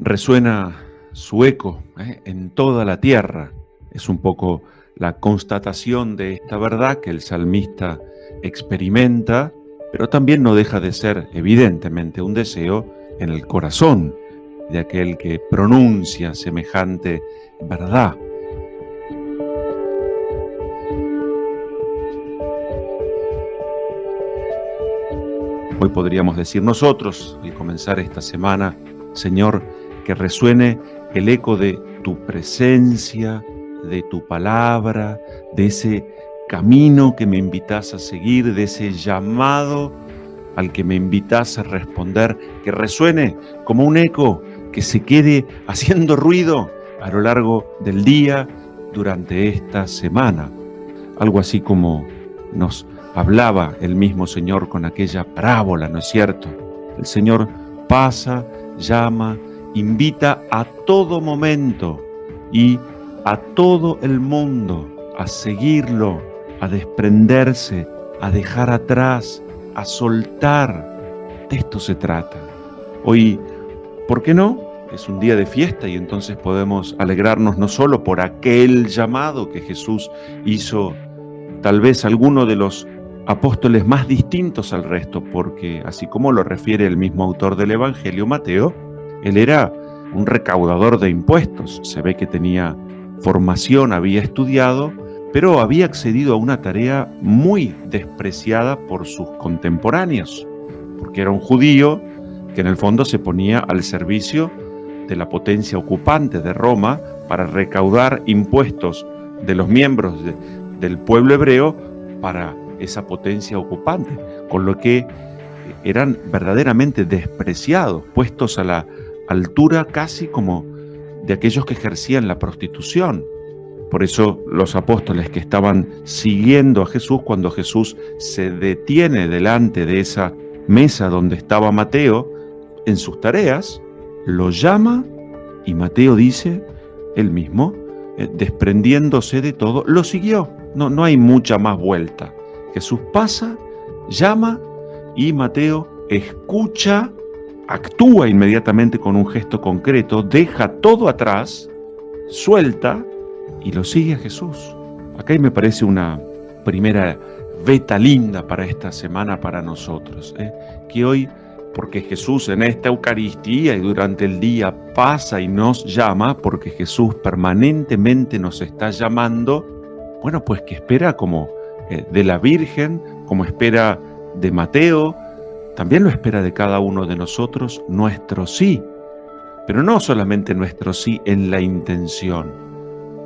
resuena su eco en toda la tierra. Es un poco la constatación de esta verdad que el salmista experimenta, pero también no deja de ser, evidentemente, un deseo en el corazón de aquel que pronuncia semejante verdad. Hoy podríamos decir nosotros, al comenzar esta semana, Señor, que resuene el eco de tu presencia, de tu palabra, de ese camino que me invitas a seguir, de ese llamado al que me invitas a responder, que resuene como un eco, que se quede haciendo ruido a lo largo del día durante esta semana. Algo así como nos hablaba el mismo Señor con aquella parábola, ¿no es cierto? El Señor pasa, llama, invita a todo momento y a todo el mundo a seguirlo, a desprenderse, a dejar atrás, a soltar. De esto se trata. Hoy, ¿por qué no? Es un día de fiesta y entonces podemos alegrarnos no solo por aquel llamado que Jesús hizo, tal vez alguno de los apóstoles más distintos al resto, porque así como lo refiere el mismo autor del Evangelio, Mateo, él era un recaudador de impuestos. Se ve que tenía formación, había estudiado, pero había accedido a una tarea muy despreciada por sus contemporáneos, porque era un judío que en el fondo se ponía al servicio de la potencia ocupante de Roma para recaudar impuestos de los miembros del pueblo hebreo para esa potencia ocupante, con lo que eran verdaderamente despreciados, puestos a la altura casi como de aquellos que ejercían la prostitución. Por eso los apóstoles que estaban siguiendo a Jesús, cuando Jesús se detiene delante de esa mesa donde estaba Mateo en sus tareas, lo llama y Mateo dice, él mismo, desprendiéndose de todo, lo siguió. No hay mucha más vuelta. Jesús pasa, llama y Mateo escucha, actúa inmediatamente con un gesto concreto, deja todo atrás, suelta y lo sigue a Jesús. Acá me parece una primera veta linda para esta semana para nosotros, que hoy, porque Jesús en esta Eucaristía y durante el día pasa y nos llama, porque Jesús permanentemente nos está llamando, bueno, pues que espera como de la Virgen, como espera de Mateo, también lo espera de cada uno de nosotros, nuestro sí. Pero no solamente nuestro sí en la intención,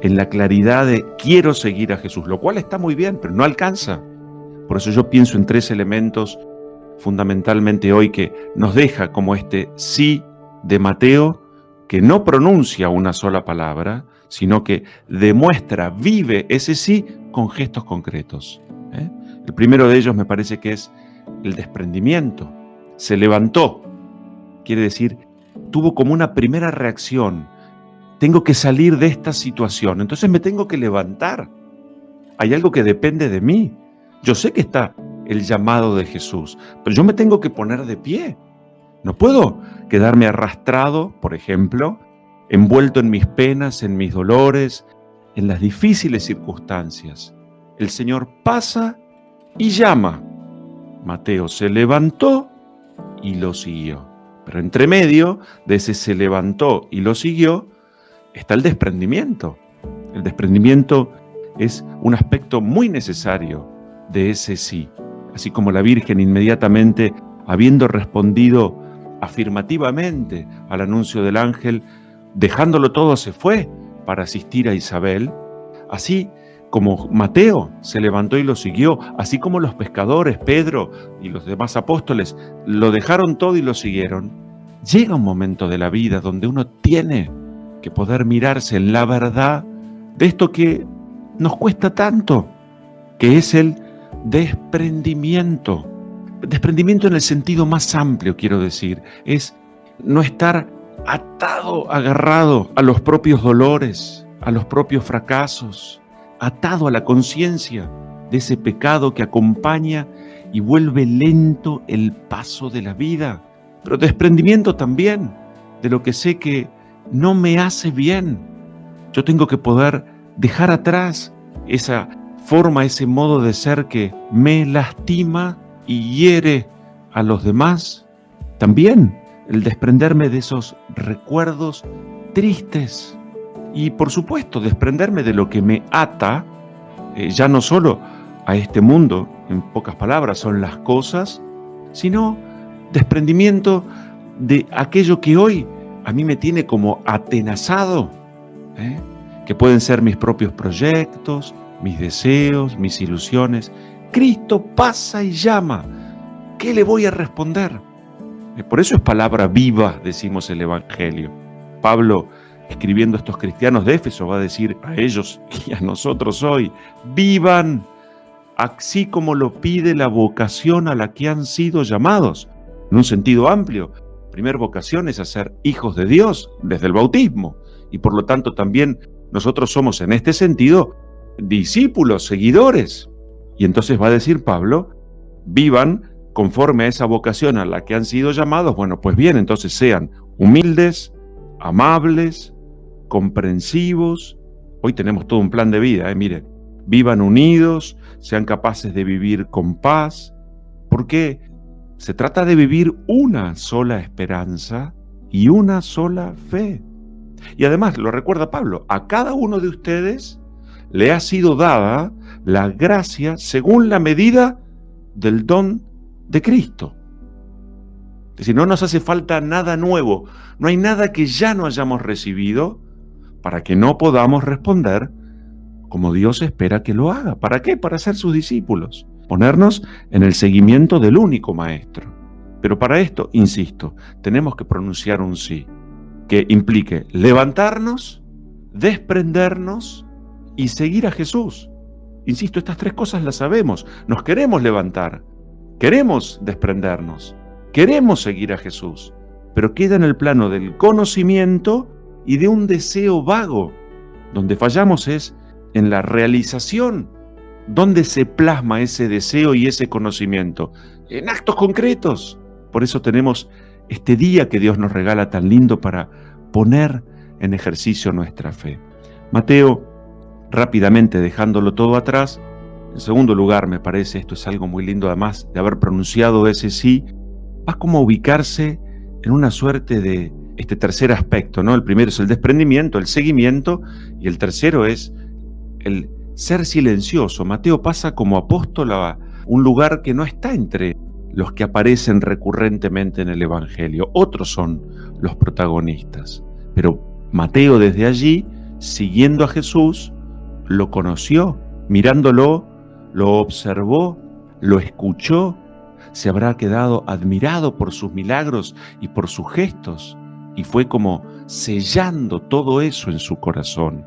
en la claridad de quiero seguir a Jesús, lo cual está muy bien, pero no alcanza. Por eso yo pienso en tres elementos fundamentalmente hoy que nos deja como este sí de Mateo, que no pronuncia una sola palabra, sino que demuestra, vive ese sí con gestos concretos. El primero de ellos me parece que es el desprendimiento. Se levantó, quiere decir, tuvo como una primera reacción. Tengo que salir de esta situación, entonces me tengo que levantar. Hay algo que depende de mí. Yo sé que está el llamado de Jesús, pero yo me tengo que poner de pie. No puedo quedarme arrastrado, por ejemplo, envuelto en mis penas, en mis dolores, en las difíciles circunstancias. El Señor pasa y llama. Mateo se levantó y lo siguió. Pero entre medio de ese se levantó y lo siguió está el desprendimiento. El desprendimiento es un aspecto muy necesario de ese sí. Así como la Virgen inmediatamente, habiendo respondido afirmativamente al anuncio del ángel, dejándolo todo se fue para asistir a Isabel, así como Mateo se levantó y lo siguió, así como los pescadores, Pedro y los demás apóstoles, lo dejaron todo y lo siguieron. Llega un momento de la vida donde uno tiene que poder mirarse en la verdad de esto que nos cuesta tanto, que es el desprendimiento. Desprendimiento en el sentido más amplio, quiero decir, es no estar atado, agarrado a los propios dolores, a los propios fracasos, atado a la conciencia de ese pecado que acompaña y vuelve lento el paso de la vida. Pero desprendimiento también de lo que sé que no me hace bien. Yo tengo que poder dejar atrás esa forma, ese modo de ser que me lastima y hiere a los demás. También el desprenderme de esos recuerdos tristes y, por supuesto, desprenderme de lo que me ata, ya no solo a este mundo, en pocas palabras, son las cosas, sino desprendimiento de aquello que hoy a mí me tiene como atenazado, que pueden ser mis propios proyectos, mis deseos, mis ilusiones. Cristo pasa y llama. ¿Qué le voy a responder? Por eso es palabra viva, decimos el Evangelio. Pablo, escribiendo a estos cristianos de Éfeso, va a decir a ellos y a nosotros hoy: vivan así como lo pide la vocación a la que han sido llamados, en un sentido amplio. Primera vocación es a ser hijos de Dios desde el bautismo, y por lo tanto también nosotros somos en este sentido discípulos, seguidores. Y entonces va a decir Pablo: vivan conforme a esa vocación a la que han sido llamados. Bueno, pues bien, entonces sean humildes, amables, comprensivos. Hoy tenemos todo un plan de vida, miren. Vivan unidos, sean capaces de vivir con paz, porque se trata de vivir una sola esperanza y una sola fe. Y además, lo recuerda Pablo, a cada uno de ustedes le ha sido dada la gracia según la medida del don de Cristo. Es decir, no nos hace falta nada nuevo, no hay nada que ya no hayamos recibido para que no podamos responder como Dios espera que lo haga. ¿Para qué? Para ser sus discípulos, ponernos en el seguimiento del único Maestro. Pero para esto, insisto, tenemos que pronunciar un sí, que implique levantarnos, desprendernos y seguir a Jesús. Insisto, estas tres cosas las sabemos. Nos queremos levantar, queremos desprendernos, queremos seguir a Jesús, pero queda en el plano del conocimiento y de un deseo vago. Donde fallamos es en la realización. ¿Dónde se plasma ese deseo y ese conocimiento? En actos concretos. Por eso tenemos este día que Dios nos regala tan lindo para poner en ejercicio nuestra fe. Mateo, rápidamente dejándolo todo atrás, en segundo lugar, me parece, esto es algo muy lindo, además de haber pronunciado ese sí, va como a ubicarse en una suerte de este tercer aspecto, ¿no? El primero es el desprendimiento, el seguimiento, y el tercero es el ser silencioso. Mateo pasa como apóstol a un lugar que no está entre los que aparecen recurrentemente en el Evangelio. Otros son los protagonistas. Pero Mateo desde allí, siguiendo a Jesús, lo conoció, mirándolo, lo observó, lo escuchó, se habrá quedado admirado por sus milagros y por sus gestos, y fue como sellando todo eso en su corazón.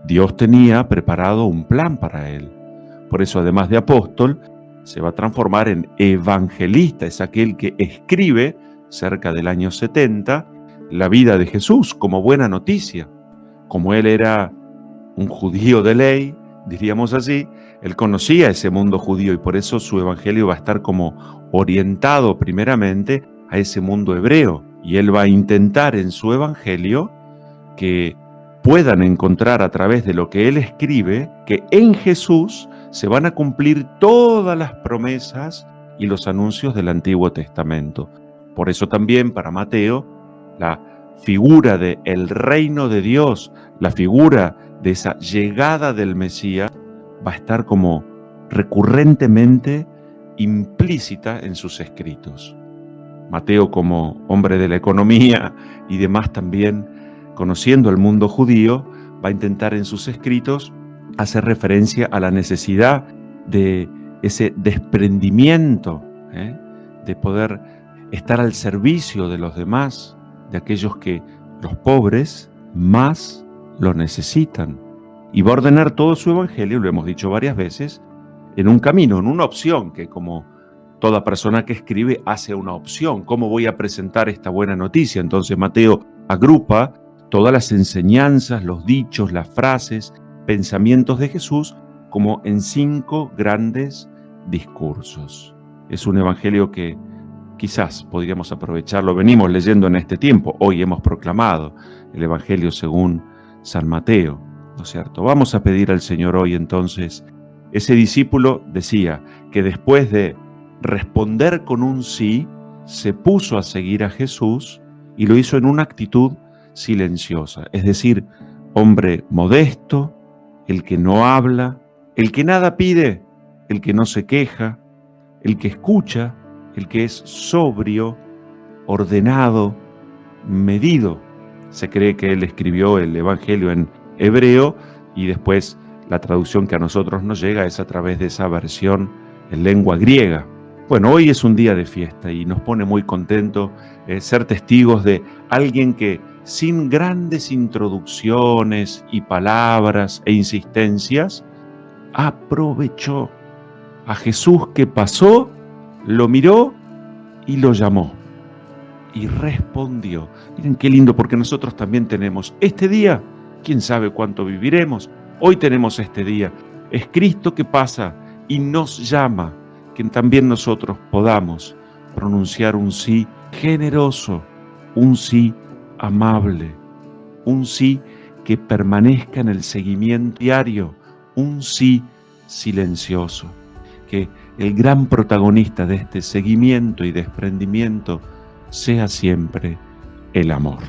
Dios tenía preparado un plan para él. Por eso, además de apóstol, se va a transformar en evangelista. Es aquel que escribe, cerca del año 70, la vida de Jesús como buena noticia. Como él era un judío de ley, diríamos así, él conocía ese mundo judío y por eso su evangelio va a estar como orientado primeramente a ese mundo hebreo. Y él va a intentar en su evangelio que puedan encontrar a través de lo que él escribe que en Jesús se van a cumplir todas las promesas y los anuncios del Antiguo Testamento. Por eso también para Mateo, la figura del reino de Dios, la figura de esa llegada del Mesías, va a estar como recurrentemente implícita en sus escritos. Mateo, como hombre de la economía y demás también, conociendo el mundo judío, va a intentar en sus escritos hacer referencia a la necesidad de ese desprendimiento, de poder estar al servicio de los demás, de aquellos que los pobres más lo necesitan. Y va a ordenar todo su evangelio, lo hemos dicho varias veces, en un camino, en una opción que como toda persona que escribe hace una opción. ¿Cómo voy a presentar esta buena noticia? Entonces Mateo agrupa todas las enseñanzas, los dichos, las frases, pensamientos de Jesús como en 5 grandes discursos. Es un evangelio que quizás podríamos aprovecharlo. Venimos leyendo en este tiempo, hoy hemos proclamado el Evangelio según San Mateo, ¿no es cierto? Vamos a pedir al Señor hoy entonces. Ese discípulo decía que después de responder con un sí, se puso a seguir a Jesús y lo hizo en una actitud silenciosa, es decir, hombre modesto, el que no habla, el que nada pide, el que no se queja, el que escucha, el que es sobrio, ordenado, medido. Se cree que él escribió el Evangelio en hebreo y después la traducción que a nosotros nos llega es a través de esa versión en lengua griega. Bueno, hoy es un día de fiesta y nos pone muy contentos ser testigos de alguien que sin grandes introducciones y palabras e insistencias aprovechó a Jesús que pasó, lo miró y lo llamó y respondió. Miren qué lindo, porque nosotros también tenemos este día, quién sabe cuánto viviremos, hoy tenemos este día. Es Cristo que pasa y nos llama, que también nosotros podamos pronunciar un sí generoso, un sí amable, un sí que permanezca en el seguimiento diario, un sí silencioso. Que el gran protagonista de este seguimiento y desprendimiento sea siempre el amor.